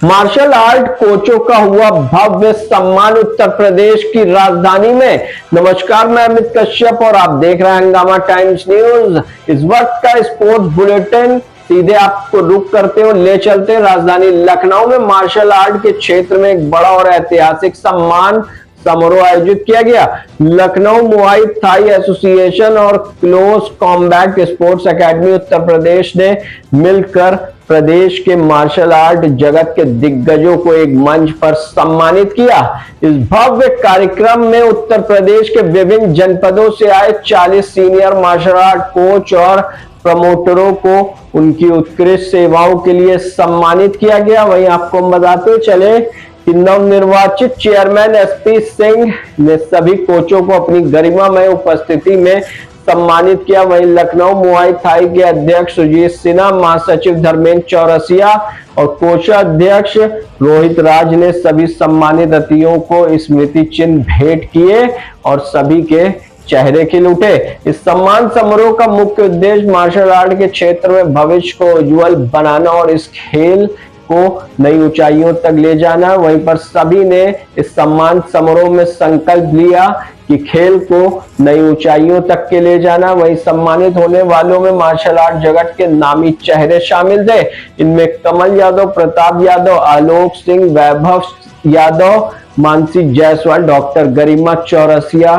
Martial art कोचों का हुआ भव्य सम्मान उत्तर प्रदेश की राजधानी में। नमस्कार, मैं अमित कश्यप और आप देख रहे हैं हंगामा टाइम्स न्यूज। इस वक्त का स्पोर्ट्स बुलेटिन सीधे आपको रुक करते और ले चलते हैं राजधानी लखनऊ में। मार्शल आर्ट के क्षेत्र में एक बड़ा और ऐतिहासिक सम्मान समारोह आयोजित किया गया। लखनऊ मुआई थाई एसोसिएशन और close combat sports academy Uttar Pradesh ने मिलकर प्रदेश के मार्शल आर्ट जगत के दिग्गजों को एक मंच पर सम्मानित किया। इस भव्य कार्यक्रम में उत्तर प्रदेश के विभिन्न जनपदों से आए 40 सीनियर मार्शल आर्ट कोच और प्रमोटरों को उनकी उत्कृष्ट सेवाओं के लिए सम्मानित किया गया। वहीं आपको बताते चले कि नवनिर्वाचित चेयरमैन एसपी सिंह ने सभी कोचों को अपनी गरिमामय उपस्थिति में सम्मानित किया। वहीं लखनऊ मुआई थाई के अध्यक्ष सुजीत सिन्हा, महासचिव धर्मेंद्र चौरसिया और कोषाध्यक्ष रोहित राज ने सभी सम्मानित अतिथियों को स्मृति चिन्ह भेंट किए और सभी के चेहरे खिल उठे। इस सम्मान समारोह का मुख्य उद्देश्य मार्शल आर्ट के क्षेत्र में भविष्य को उज्जवल बनाना और इस खेल को नई ऊंचाइयों तक ले जाना। वहीं पर सभी ने इस सम्मान समारोह में संकल्प लिया कि खेल को नई ऊंचाइयों तक के ले जाना। वहीं सम्मानित होने वालों में मार्शल आर्ट जगत के नामी चेहरे शामिल थे। इनमें कमल यादव, प्रताप यादव, आलोक सिंह, वैभव यादव, मानसी जायसवाल, डॉक्टर गरिमा चौरसिया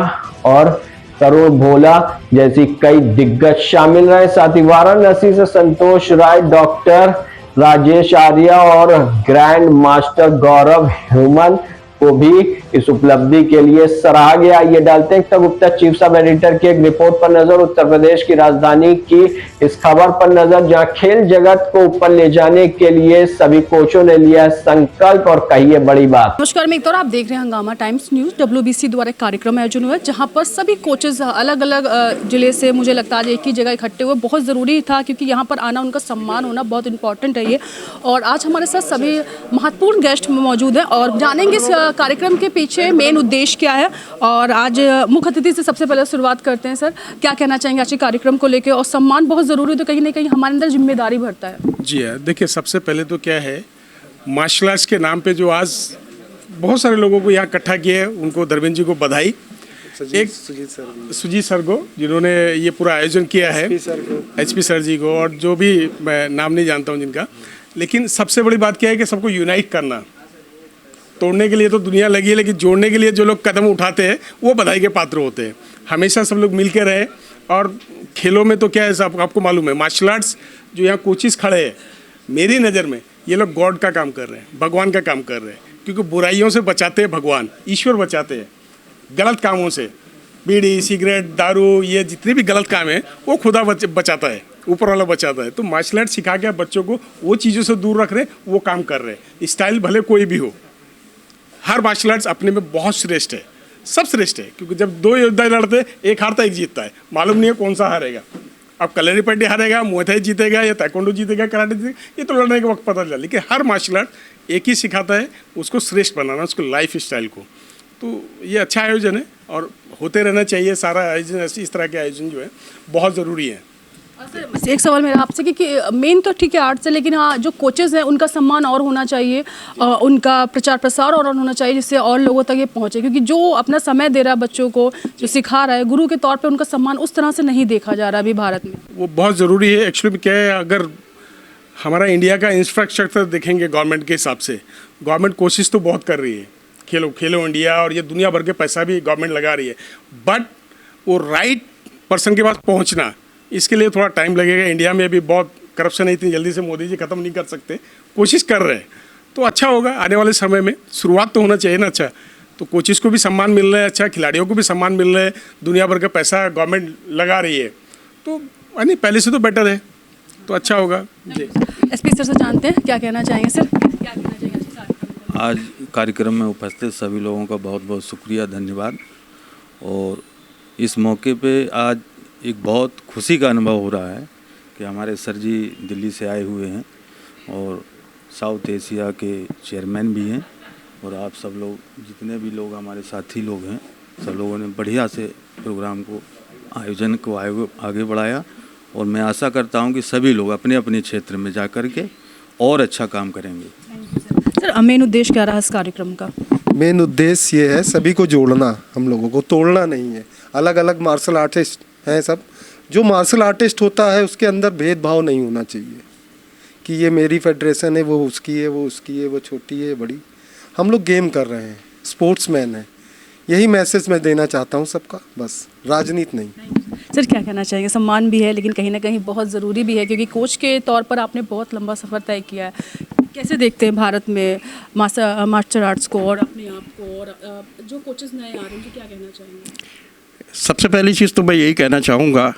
और तरुण भोला जैसी कई दिग्गज शामिल रहे। साथ ही वाराणसी से संतोष राय, डॉक्टर राजेश आर्या और ग्रैंड मास्टर गौरव ह्यूमन को भी इस उपलब्धि के लिए सराहा गया। ये डालते हैं तक गुप्ता चीफ सब एडिटर की एक रिपोर्ट पर नजर। उत्तर प्रदेश की राजधानी की इस खबर पर नजर, जहां खेल जगत को ऊपर ले जाने के लिए सभी कोचों ने लिया संकल्प और कही है बड़ी बात। नमस्कार, मैं एक आप देख रहे हैं हंगामा टाइम्स न्यूज। WBC द्वारा एक कार्यक्रम आयोजन हुआ जहां पर सभी कोचेज अलग अलग जिले से, मुझे लगता है आज एक ही जगह इकट्ठे हुए। बहुत ज़रूरी था क्योंकि यहाँ पर आना, उनका सम्मान होना बहुत इंपॉर्टेंट है ये। और आज हमारे साथ सभी महत्वपूर्ण गेस्ट मौजूद हैं और जानेंगे इस कार्यक्रम के पीछे मेन उद्देश्य क्या है। और आज मुख्य अतिथि से सबसे पहले शुरुआत करते हैं। सर, क्या कहना चाहेंगे आज के कार्यक्रम को लेकर? और सम्मान बहुत ज़रूरी है तो कहीं ना कहीं हमारे अंदर जिम्मेदारी बढ़ता है। जी हाँ, देखिए सबसे पहले तो क्या है, मार्शल आर्ट्स के नाम पे जो आज बहुत सारे लोगों को यहाँ इकट्ठा किया है, उनको धर्मेंद्र जी को बधाई। एक सुजीत सर को जिन्होंने ये पूरा आयोजन किया है, HP सर जी को, और जो भी मैं नाम नहीं जानता हूँ जिनका। लेकिन सबसे बड़ी बात क्या है कि सबको यूनाइट करना। तोड़ने के लिए तो दुनिया लगी है, लेकिन जोड़ने के लिए जो लोग कदम उठाते हैं वो बधाई के पात्र होते हैं। हमेशा सब लोग मिल के रहे। और खेलों में तो क्या है, आपको मालूम है, मार्शल आर्ट्स जो यहाँ कोचिस खड़े हैं, मेरी नज़र में ये लोग गॉड का काम कर रहे हैं, भगवान का काम कर रहे हैं। क्योंकि बुराइयों से बचाते हैं भगवान, ईश्वर बचाते हैं। गलत कामों से, बीड़ी, सिगरेट, दारू, ये जितने भी गलत काम है वो खुदा बचाता है, ऊपर वाला बचाता है। तो मार्शल आर्ट सिखा के बच्चों को वो चीज़ों से दूर रख रहे हैं, वो काम कर रहे हैं। स्टाइल भले कोई भी हो, हर मार्शल आर्ट्स अपने में बहुत श्रेष्ठ है, सब श्रेष्ठ है। क्योंकि जब दो योद्धा लड़ते, एक हारता एक जीतता है, मालूम नहीं है कौन सा हारेगा। अब कलरीपट्टी हारेगा, मुay थाई जीतेगा या ताइक्वांडो जीतेगा, कराटे जीतेगा, ये तो लड़ने के वक्त पता चला। लेकिन हर मार्शल आर्ट एक ही सिखाता है, उसको श्रेष्ठ बनाना, उसको लाइफ स्टाइल को। तो ये अच्छा आयोजन है और होते रहना चाहिए। सारा आयोजन, इस तरह के आयोजन जो है बहुत ज़रूरी है। सर, एक सवाल मेरा आपसे कि मेन तो ठीक है आर्ट से, लेकिन हाँ जो कोचेज हैं उनका सम्मान और होना चाहिए, उनका प्रचार प्रसार और होना चाहिए जिससे और लोगों तक ये पहुँचे। क्योंकि जो अपना समय दे रहा है बच्चों को, जो सिखा रहा है गुरु के तौर पे, उनका सम्मान उस तरह से नहीं देखा जा रहा अभी भारत में। वो बहुत ज़रूरी है। एक्चुअली क्या है, अगर हमारा इंडिया का इंफ्रास्ट्रक्चर देखेंगे गवर्नमेंट के हिसाब से, गवर्नमेंट कोशिश तो बहुत कर रही है, खेलो इंडिया, और ये दुनिया भर के पैसा भी गवर्नमेंट लगा रही है। बट वो राइट पर्सन के पास पहुँचना, इसके लिए थोड़ा टाइम लगेगा। इंडिया में भी बहुत करप्शन है, इतनी जल्दी से मोदी जी ख़त्म नहीं कर सकते, कोशिश कर रहे हैं। तो अच्छा होगा आने वाले समय में, शुरुआत तो होना चाहिए ना। अच्छा, तो कोचिज़ को भी सम्मान मिल रहा है, अच्छा खिलाड़ियों को भी सम्मान मिल रहा है, दुनिया भर का पैसा गवर्नमेंट लगा रही है, तो यानी पहले से तो बेटर है, तो अच्छा होगा जी। SP सर से जानते हैं क्या कहना चाहेंगे। सर, क्या कहना चाहेंगे आज कार्यक्रम में उपस्थित सभी लोगों का बहुत बहुत शुक्रिया, धन्यवाद। और इस मौके पे आज एक बहुत खुशी का अनुभव हो रहा है कि हमारे सर जी दिल्ली से आए हुए हैं और साउथ एशिया के चेयरमैन भी हैं। और आप सब लोग, जितने भी लोग हमारे साथी लोग हैं, सब लोगों ने बढ़िया से प्रोग्राम को, आयोजन को आगे बढ़ाया। और मैं आशा करता हूं कि सभी लोग अपने अपने क्षेत्र में जा कर के और अच्छा काम करेंगे। मेन उद्देश्य क्या रहा इस कार्यक्रम का? मेन उद्देश्य ये है सभी को जोड़ना, हम लोगों को तोड़ना नहीं है। अलग अलग मार्शल आर्टिस्ट हैं सब। जो मार्शल आर्टिस्ट होता है उसके अंदर भेदभाव नहीं होना चाहिए कि ये मेरी फेडरेशन है, वो उसकी है, वो उसकी है, वो छोटी है, बड़ी। हम लोग गेम कर रहे हैं, स्पोर्ट्समैन हैं। यही मैसेज मैं देना चाहता हूँ सबका, बस राजनीति नहीं। सर क्या कहना चाहेंगे? सम्मान भी है लेकिन कहीं ना कहीं बहुत ज़रूरी भी है, क्योंकि कोच के तौर पर आपने बहुत लंबा सफ़र तय किया है। कैसे देखते हैं भारत में मार्शल आर्ट्स को और अपने आप को, और जो कोचेस नए आ रहे हैं, क्या कहना चाहेंगे? सबसे पहली चीज़ तो मैं यही कहना चाहूँगा,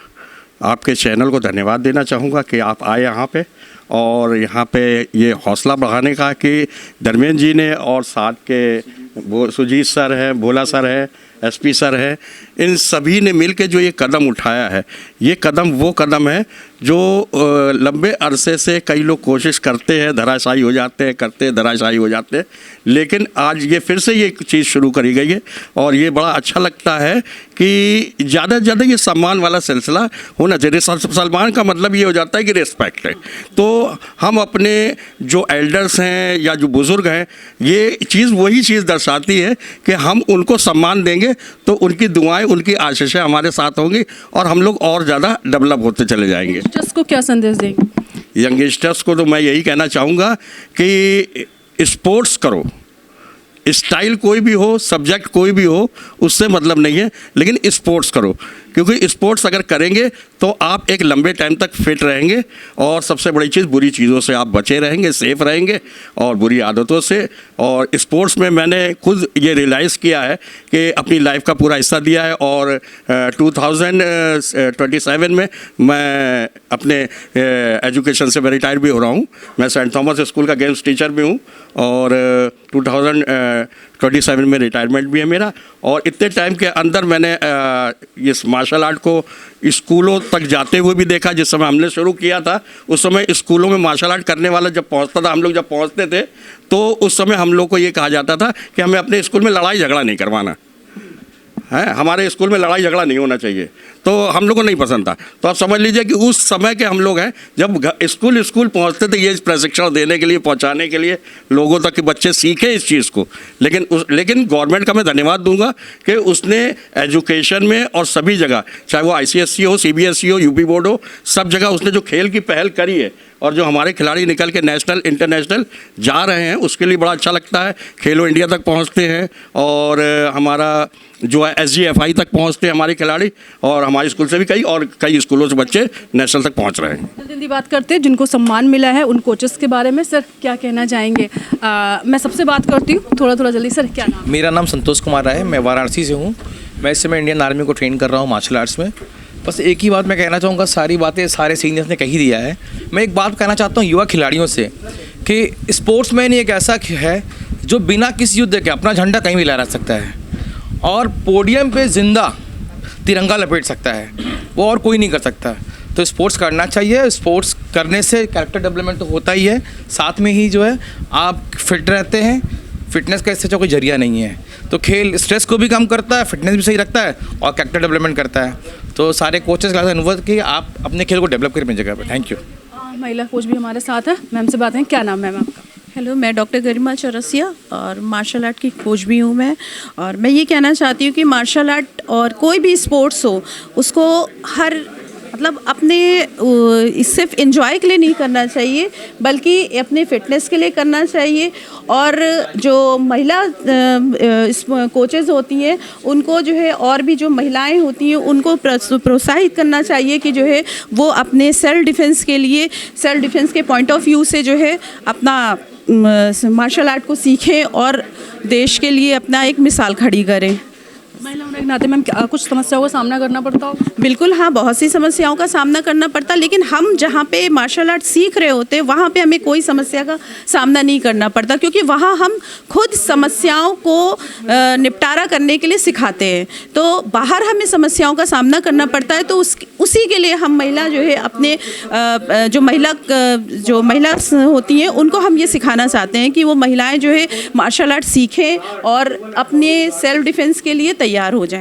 आपके चैनल को धन्यवाद देना चाहूँगा कि आप आए यहाँ पे और यहाँ पे ये हौसला बढ़ाने का कि धर्मेंद्र जी ने और साथ के वो सुजीत सर है, भोला सर है, एसपी सर है, इन सभी ने मिल के जो ये कदम उठाया है, ये कदम वो कदम है जो लंबे अरसे से कई लोग कोशिश करते हैं, धराशायी हो जाते हैं, करते धराशायी हो जाते हैं, लेकिन आज ये फिर से ये चीज़ शुरू करी गई है और ये बड़ा अच्छा लगता है कि ज़्यादा से ज़्यादा ये सम्मान वाला सिलसिला होना चाहिए। सम्मान का मतलब ये हो जाता है कि रिस्पेक्ट है। तो हम अपने जो एल्डर्स हैं या जो बुज़ुर्ग हैं, ये चीज़ वही चीज़ दर्शाती है कि हम उनको सम्मान देंगे तो उनकी दुआएं, उनकी आशीषें हमारे साथ होंगी और हम लोग और ज़्यादा डेवलप होते चले जाएंगे। यंगस्टर्स को क्या संदेश देंगे? यंगस्टर्स को तो मैं यही कहना चाहूँगा कि स्पोर्ट्स करो, स्टाइल कोई भी हो, सब्जेक्ट कोई भी हो, उससे मतलब नहीं है, लेकिन स्पोर्ट्स करो, क्योंकि स्पोर्ट्स अगर करेंगे तो आप एक लंबे टाइम तक फिट रहेंगे और सबसे बड़ी चीज़ बुरी चीज़ों से आप बचे रहेंगे, सेफ रहेंगे और बुरी आदतों से। और स्पोर्ट्स में मैंने खुद ये रियलाइज़ किया है कि अपनी लाइफ का पूरा हिस्सा दिया है और 2027 में मैं अपने एजुकेशन से मैं रिटायर भी हो रहा हूँ। मैं सेंट थॉमस स्कूल का गेम्स टीचर भी हूँ और 2027 में रिटायरमेंट भी है मेरा। और इतने टाइम के अंदर मैंने इस मार्शल आर्ट को स्कूलों तक जाते हुए भी देखा। जिस समय हमने शुरू किया था उस समय स्कूलों में मार्शल आर्ट करने वाला जब पहुंचता था, हम लोग जब पहुंचते थे तो उस समय हम लोग को ये कहा जाता था कि हमें अपने स्कूल में लड़ाई झगड़ा नहीं करवाना है, हमारे स्कूल में लड़ाई झगड़ा नहीं होना चाहिए। तो हम लोग को नहीं पसंद था। तो आप समझ लीजिए कि उस समय के हम लोग हैं जब स्कूल पहुंचते थे ये प्रशिक्षण देने के लिए, पहुंचाने के लिए लोगों तक कि बच्चे सीखें इस चीज़ को। लेकिन गवर्नमेंट का मैं धन्यवाद दूंगा कि उसने एजुकेशन में और सभी जगह, चाहे वो ICSE हो, CBSE हो, UP बोर्ड हो, सब जगह उसने जो खेल की पहल करी है और जो हमारे खिलाड़ी निकल के नेशनल इंटरनेशनल जा रहे हैं उसके लिए बड़ा अच्छा लगता है। खेलो इंडिया तक पहुंचते हैं और हमारा जो है SGFI तक पहुंचते हैं हमारे खिलाड़ी, और हमारे स्कूल से भी कई स्कूलों से बच्चे नेशनल तक पहुंच रहे हैं। जल्दी बात करते हैं जिनको सम्मान मिला है उन कोचेस के बारे में। सर क्या कहना चाहेंगे? मैं सबसे बात करती हूँ, थोड़ा जल्दी। सर क्या नाम? मेरा नाम संतोष कुमार राय है, मैं वाराणसी से हूँ। मैं इस समय इंडियन आर्मी को ट्रेन कर रहा हूँ मार्शल आर्ट्स में। बस एक ही बात मैं कहना चाहूँगा, सारी बातें सारे सीनियर्स ने कह ही दिया है। मैं एक बात कहना चाहता हूँ युवा खिलाड़ियों से कि स्पोर्ट्समैन एक ऐसा है जो बिना किसी युद्ध के अपना झंडा कहीं भी लहरा सकता है और पोडियम पे जिंदा तिरंगा लपेट सकता है, वो और कोई नहीं कर सकता। तो स्पोर्ट्स करना चाहिए। स्पोर्ट्स करने से कैरेक्टर डेवलपमेंट तो होता ही है, साथ में ही जो है आप फिट रहते हैं। फिटनेस का इससे कोई जरिया नहीं है। तो खेल स्ट्रेस को भी कम करता है, फिटनेस भी सही रखता है और कैरेक्टर डेवलपमेंट करता है। तो सारे कोचेस का अनुरोध कि आप अपने खेल को डेवलप करें अपनी जगह पर। Thank you. महिला कोच भी हमारे साथ है, मैम से बात है। क्या नाम है मैम आपका? हेलो, मैं डॉक्टर गरिमा चौरसिया और मार्शल आर्ट की कोच भी हूँ मैं। और मैं ये कहना चाहती हूँ कि मार्शल आर्ट और कोई भी स्पोर्ट्स हो उसको अपने सिर्फ एंजॉय के लिए नहीं करना चाहिए बल्कि अपने फिटनेस के लिए करना चाहिए। और जो महिला कोचेज़ होती हैं उनको जो है, और भी जो महिलाएं होती हैं उनको प्रोत्साहित करना चाहिए कि जो है वो अपने सेल्फ डिफेंस के पॉइंट ऑफ व्यू से जो है अपना मार्शल आर्ट को सीखें और देश के लिए अपना एक मिसाल खड़ी करें। महिला होने के नाते मैम कुछ समस्याओं का सामना करना पड़ता हो? बिल्कुल हाँ, बहुत सी समस्याओं का सामना करना पड़ता, लेकिन हम जहाँ पे मार्शल आर्ट सीख रहे होते हैं वहाँ पे हमें कोई समस्या का सामना नहीं करना पड़ता, क्योंकि वहाँ हम खुद समस्याओं को निपटारा करने के लिए सिखाते हैं। तो बाहर हमें समस्याओं का सामना करना पड़ता है, तो उसी के लिए हम महिला जो है अपने जो महिला होती हैं उनको हम ये सिखाना चाहते हैं कि वो महिलाएँ जो है मार्शल आर्ट सीखें और अपने सेल्फ डिफेंस के लिए तैयार हो जाएं।